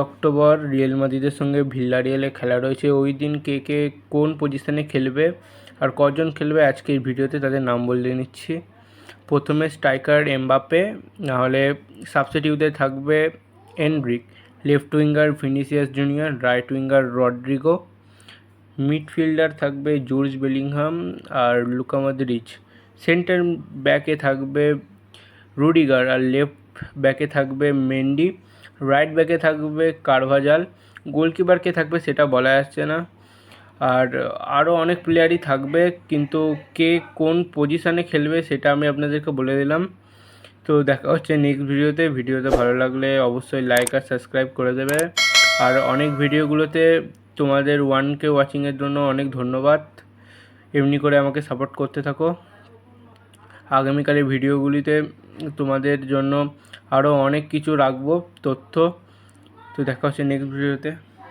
October Real মাদ্রিদের সঙ্গে ভিল্লারিয়ালে খেলা রয়েছে। ওই দিন কে কে কোন পজিশানে খেলবে আর কজন খেলবে আজকের ভিডিওতে তাদের নাম বলে নিচ্ছি। প্রথমে স্ট্রাইকার এমবাপ্পে, নাহলে সাবস্টিটিউটে থাকবে Endrick, left winger Vinicius Junior, right winger Rodrigo, midfielder থাকবে জর্জ বেলিংহাম আর লুকা মডরিচ, সেন্টার ব্যাকে থাকবে রুডিগার আর লেফট ব্যাকে থাকবে মেন্ডি, রাইট ব্যাকে থাকবে কারভাজাল, গোলকিপারকে থাকবে সেটা বলা যাচ্ছে না, আর আরও অনেক প্লেয়ারই থাকবে, কিন্তু কে কোন পজিশানে খেলবে সেটা আমি আপনাদেরকে বলে দিলাম। তো দেখা হচ্ছে নেক্সট ভিডিওতে ভালো লাগলে অবশ্যই লাইক আর সাবস্ক্রাইব করে দেবে। আর অনেক ভিডিওগুলোতে তোমাদের 1K ওয়াচিংয়ের জন্য অনেক ধন্যবাদ। এমনি করে আমাকে সাপোর্ট করতে থাকো। আগামীকালের ভিডিওগুলিতে তোমাদের জন্য আরও অনেক কিছু রাখবো তথ্য। তো দেখা হচ্ছে নেক্সট ভিডিওতে।